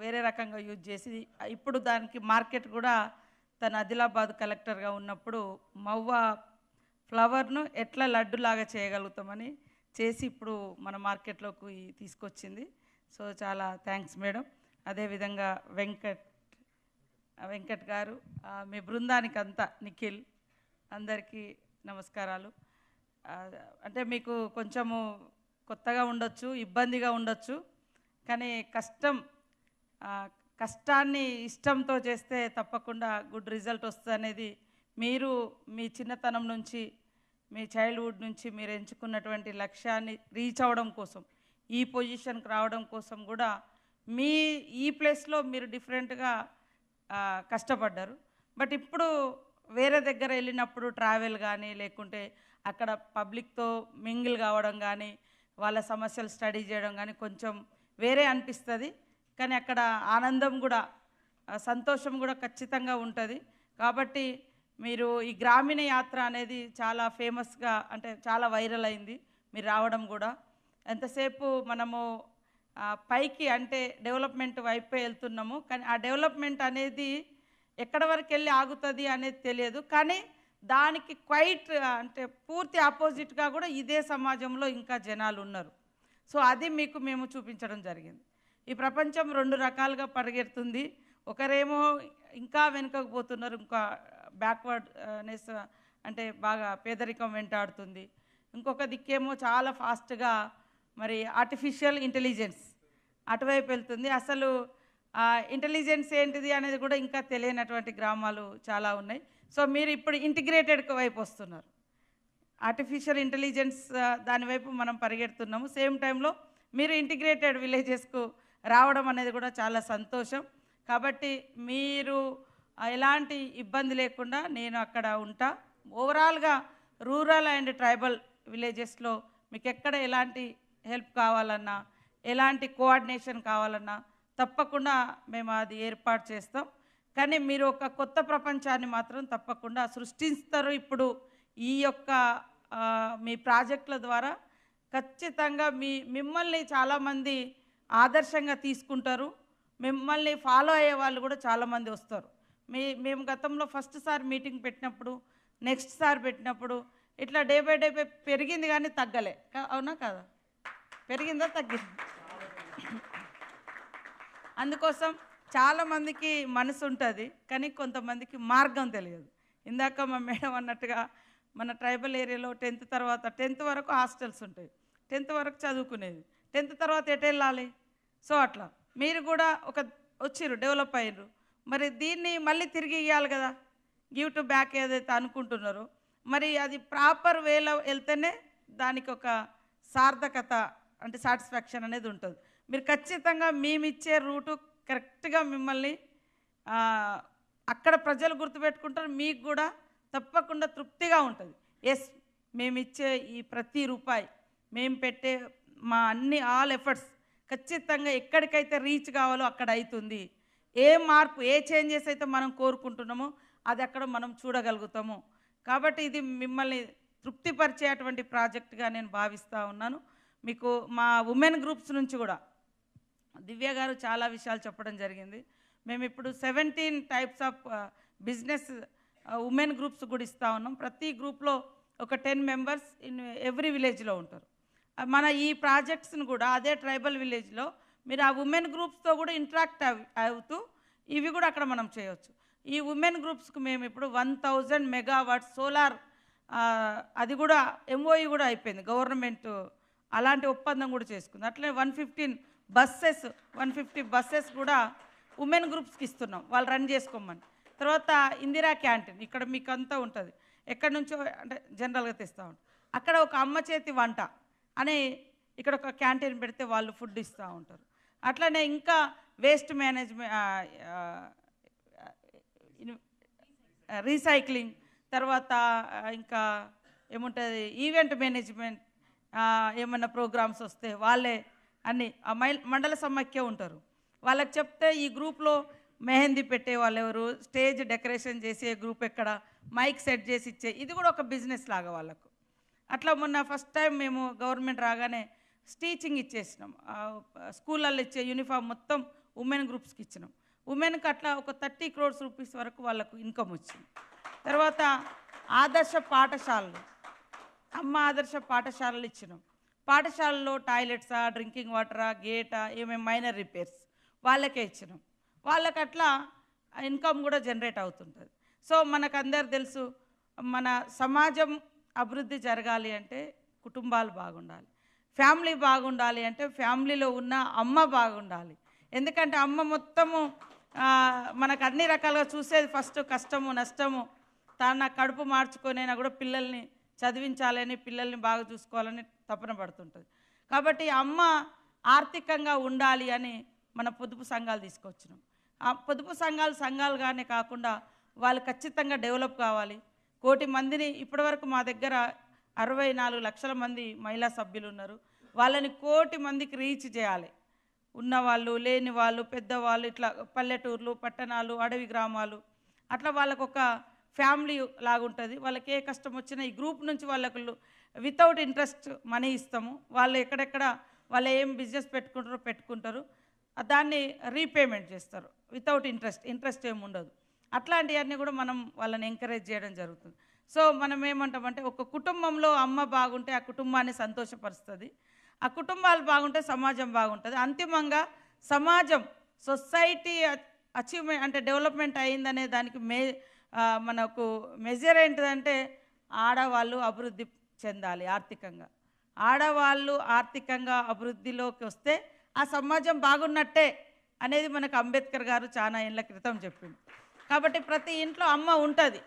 వేరే రకంగా యూజ్ చేసి ఇప్పుడు దానికి మార్కెట్ కూడా తను ఆదిలాబాద్ కలెక్టర్గా ఉన్నప్పుడు మవ్వ ఫ్లవర్ను ఎట్లా లడ్డులాగా చేయగలుగుతామని చేసి ఇప్పుడు మన మార్కెట్లోకి తీసుకొచ్చింది. సో చాలా థ్యాంక్స్ మేడం. అదేవిధంగా వెంకట్ గారు, మీ బృందానికి అంతా, నిఖిల్ అందరికీ నమస్కారాలు. అంటే మీకు కొంచెము కొత్తగా ఉండొచ్చు, ఇబ్బందిగా ఉండొచ్చు, కానీ కష్టాన్ని ఇష్టంతో చేస్తే తప్పకుండా గుడ్ రిజల్ట్ వస్తుంది అనేది మీరు మీ చిన్నతనం నుంచి, మీ చైల్డ్హుడ్ నుంచి మీరు ఎంచుకున్నటువంటి లక్ష్యాన్ని రీచ్ అవ్వడం కోసం, ఈ పొజిషన్కి రావడం కోసం కూడా మీ ఈ ప్లేస్లో మీరు డిఫరెంట్గా కష్టపడ్డారు. బట్ ఇప్పుడు వేరే దగ్గర వెళ్ళినప్పుడు ట్రావెల్ కానీ, లేకుంటే అక్కడ పబ్లిక్తో మింగిల్ కావడం కానీ, వాళ్ళ సమస్యలు స్టడీ చేయడం కానీ కొంచెం వేరే అనిపిస్తుంది. కానీ అక్కడ ఆనందం కూడా, సంతోషం కూడా ఖచ్చితంగా ఉంటుంది. కాబట్టి మీరు ఈ గ్రామీణ యాత్ర అనేది చాలా ఫేమస్గా, అంటే చాలా వైరల్ అయింది మీరు రావడం కూడా. ఎంతసేపు మనము పైకి అంటే డెవలప్మెంట్ వైపే వెళ్తున్నాము, కానీ ఆ డెవలప్మెంట్ అనేది ఎక్కడ వరకు వెళ్ళి ఆగుతుంది అనేది తెలియదు. కానీ దానికి క్వైట్ అంటే పూర్తి ఆపోజిట్గా కూడా ఇదే సమాజంలో ఇంకా జనాలు ఉన్నారు. సో అది మీకు మేము చూపించడం జరిగింది. ఈ ప్రపంచం రెండు రకాలుగా పరిగెడుతుంది. ఒకరేమో ఇంకా వెనుకకు పోతున్నారు, ఇంకా బ్యాక్వర్డ్నెస్ అంటే బాగా పేదరికం వెంటాడుతుంది. ఇంకొక దిక్కేమో చాలా ఫాస్ట్గా మరి ఆర్టిఫిషియల్ ఇంటెలిజెన్స్ అటువైపు వెళ్తుంది. అసలు ఇంటెలిజెన్స్ ఏంటిది అనేది కూడా ఇంకా తెలియనటువంటి గ్రామాలు చాలా ఉన్నాయి. సో మీరు ఇప్పుడు ఇంటిగ్రేటెడ్ వైపు వస్తున్నారు. ఆర్టిఫిషియల్ ఇంటెలిజెన్స్ దానివైపు మనం పరిగెడుతున్నాము. సేమ్ టైంలో మీరు ఇంటిగ్రేటెడ్ విలేజెస్కు రావడం అనేది కూడా చాలా సంతోషం. కాబట్టి మీరు ఎలాంటి ఇబ్బంది లేకుండా నేను అక్కడ ఉంటా. ఓవరాల్గా రూరల్ అండ్ ట్రైబల్ విలేజెస్లో మీకు ఎక్కడ ఎలాంటి హెల్ప్ కావాలన్నా, ఎలాంటి కోఆర్డినేషన్ కావాలన్నా తప్పకుండా మేము అది ఏర్పాటు చేస్తాం. కానీ మీరు ఒక కొత్త ప్రపంచాన్ని మాత్రం తప్పకుండా సృష్టిస్తారు. ఇప్పుడు ఈ యొక్క మీ ప్రాజెక్టుల ద్వారా ఖచ్చితంగా మిమ్మల్ని చాలామంది ఆదర్శంగా తీసుకుంటారు. మిమ్మల్ని ఫాలో అయ్యే వాళ్ళు కూడా చాలామంది వస్తారు. మేము గతంలో ఫస్ట్ సారి మీటింగ్ పెట్టినప్పుడు, నెక్స్ట్ సారి పెట్టినప్పుడు ఇట్లా డే బై పెరిగింది కానీ తగ్గలే. అవునా కదా? పెరిగిందా తగ్గింది? అందుకోసం చాలామందికి మనసు ఉంటుంది, కానీ కొంతమందికి మార్గం తెలియదు. ఇందాక మా మేడం అన్నట్టుగా మన ట్రైబల్ ఏరియాలో 10th తర్వాత 10th వరకు హాస్టల్స్ ఉంటాయి, 10th వరకు చదువుకునేది, 10th తర్వాత ఎటు వెళ్ళాలి? సో అట్లా మీరు కూడా వచ్చిర్రు, డెవలప్ అయ్యారు. మరి దీన్ని మళ్ళీ తిరిగి ఇవ్వాలి కదా, గివ్ టు బ్యాక్ ఏదైతే అనుకుంటున్నారో మరి అది ప్రాపర్ వేలో వెళ్తేనే దానికి ఒక సార్థకత అంటే సాటిస్ఫాక్షన్ అనేది ఉంటుంది. మీరు ఖచ్చితంగా మేమిచ్చే రూటు కరెక్ట్గా మిమ్మల్ని అక్కడ ప్రజలు గుర్తుపెట్టుకుంటారు. మీకు కూడా తప్పకుండా తృప్తిగా ఉంటుంది. ఎస్, మేమిచ్చే ఈ ప్రతి రూపాయి, మేము పెట్టే మా ఆల్ ఎఫర్ట్స్ ఖచ్చితంగా ఎక్కడికైతే రీచ్ కావాలో అక్కడ అవుతుంది. ఏ మార్పు, ఏ చేంజెస్ అయితే మనం కోరుకుంటున్నామో అది అక్కడ మనం చూడగలుగుతాము. కాబట్టి ఇది మిమ్మల్ని తృప్తిపరిచేటువంటి ప్రాజెక్టుగా నేను భావిస్తూ ఉన్నాను. మీకు మా ఉమెన్ గ్రూప్స్ నుంచి కూడా దివ్య గారు చాలా విషయాలు చెప్పడం జరిగింది. మేము ఇప్పుడు 17 types of business women groups కూడా ఇస్తూ ఉన్నాం. ప్రతి గ్రూప్లో ఒక 10 మెంబర్స్ ఇన్ ఎవ్రీ విలేజ్లో ఉంటారు. మన ఈ ప్రాజెక్ట్స్ని కూడా అదే ట్రైబల్ విలేజ్లో మీరు ఆ ఉమెన్ గ్రూప్స్తో కూడా ఇంటరాక్ట్ అవుతూ ఇవి కూడా అక్కడ మనం చేయవచ్చు. ఈ ఉమెన్ గ్రూప్స్కి మేము ఇప్పుడు 1000 మెగావాట్స్ సోలార్, అది కూడా MOU కూడా అయిపోయింది, గవర్నమెంట్ అలాంటి ఒప్పందం కూడా చేసుకుంది. అట్లనే 150 బస్సెస్ కూడా ఉమెన్ గ్రూప్స్కి ఇస్తున్నాం, వాళ్ళు రన్ చేసుకోమని. తర్వాత ఇందిరా క్యాంటీన్ ఇక్కడ మీకు అంతా ఉంటుంది, ఎక్కడి నుంచో అంటే జనరల్గా తెస్తూ ఉంటాం. అక్కడ ఒక అమ్మ చేతి వంట అని ఇక్కడ ఒక క్యాంటీన్ పెడితే వాళ్ళు ఫుడ్ ఇస్తూ ఉంటారు. అట్లనే ఇంకా వేస్ట్ మేనేజ్మెంట్, రీసైక్లింగ్, తర్వాత ఇంకా ఏముంటుంది ఈవెంట్ మేనేజ్మెంట్, ఏమన్నా ప్రోగ్రామ్స్ వస్తే వాళ్ళే అన్నీ మండల సమాఖ్య ఉంటారు. వాళ్ళకి చెప్తే ఈ గ్రూప్లో మెహందీ పెట్టే వాళ్ళు ఎవరు, స్టేజ్ డెకరేషన్ చేసే గ్రూప్ ఎక్కడ, మైక్ సెట్ చేసి ఇచ్చే, ఇది కూడా ఒక బిజినెస్ లాగా వాళ్ళకు. అట్లా మొన్న ఫస్ట్ టైం మేము గవర్నమెంట్ రాగానే స్టీచింగ్ ఇచ్చేసినాం. స్కూళ్ళల్లో ఇచ్చే యూనిఫామ్ మొత్తం ఉమెన్ గ్రూప్స్కి ఇచ్చినాం. ఉమెన్కి అట్లా ఒక 30 crores రూపీస్ వరకు వాళ్ళకు ఇన్కమ్ వచ్చింది. తర్వాత ఆదర్శ పాఠశాలలు, అమ్మ ఆదర్శ పాఠశాలలు ఇచ్చినాం. పాఠశాలలో టాయిలెట్సా, డ్రింకింగ్ వాటరా, గేటా, ఏమేమి మైనర్ రిపేర్స్ వాళ్ళకే ఇచ్చినాం. వాళ్ళకి అట్లా ఇన్కమ్ కూడా జనరేట్ అవుతుంటుంది. సో మనకు అందరు తెలుసు, మన సమాజం అభివృద్ధి జరగాలి అంటే కుటుంబాలు బాగుండాలి, ఫ్యామిలీ బాగుండాలి అంటే ఫ్యామిలీలో ఉన్న అమ్మ బాగుండాలి. ఎందుకంటే అమ్మ మొత్తము మనకు అన్ని రకాలుగా చూసేది ఫస్ట్ కష్టము నష్టము, తన కడుపు మార్చుకొనైనా కూడా పిల్లల్ని చదివించాలని, పిల్లల్ని బాగా చూసుకోవాలని తపన పడుతుంటుంది. కాబట్టి అమ్మ ఆర్థికంగా ఉండాలి అని మన పొదుపు సంఘాలు తీసుకొచ్చినాం. ఆ పొదుపు సంఘాలుగానే కాకుండా వాళ్ళు ఖచ్చితంగా డెవలప్ కావాలి. 1 కోటి మందిని ఇప్పటివరకు మా దగ్గర 64 లక్షల మంది మహిళా సభ్యులు ఉన్నారు. వాళ్ళని 1 కోటి మందికి రీచ్ చేయాలి. ఉన్నవాళ్ళు, లేని వాళ్ళు, పెద్దవాళ్ళు, ఇట్లా పల్లెటూర్లు, పట్టణాలు, అడవి గ్రామాలు, అట్లా వాళ్ళకు ఒక ఫ్యామిలీ లాగుంటుంది. వాళ్ళకి ఏ కష్టం వచ్చినా ఈ గ్రూప్ నుంచి వాళ్ళకు వితౌట్ ఇంట్రెస్ట్ మనీ ఇస్తాము. వాళ్ళు ఎక్కడెక్కడ వాళ్ళు ఏం బిజినెస్ పెట్టుకుంటారు, దాన్ని రీపేమెంట్ చేస్తారు వితౌట్ ఇంట్రెస్ట్ ఏమి ఉండదు. అట్లాంటివన్నీ కూడా మనం వాళ్ళని ఎంకరేజ్ చేయడం జరుగుతుంది. సో మనం ఏమంటామంటే ఒక కుటుంబంలో అమ్మ బాగుంటే ఆ కుటుంబాన్ని సంతోషపరుస్తుంది, ఆ కుటుంబాలు బాగుంటే సమాజం బాగుంటుంది. అంతిమంగా సమాజం, సొసైటీ అచీవ్మెంట్ అంటే డెవలప్మెంట్ అయిందనే దానికి మనకు మెజర్ ఏంటిదంటే ఆడవాళ్ళు అభివృద్ధి చెందాలి ఆర్థికంగా. ఆడవాళ్ళు ఆర్థికంగా అభివృద్ధిలోకి వస్తే ఆ సమాజం బాగున్నట్టే అనేది మనకు అంబేద్కర్ గారు చాలా ఏళ్ళ క్రితం చెప్పింది. కాబట్టి ప్రతి ఇంట్లో అమ్మ ఉంటుంది.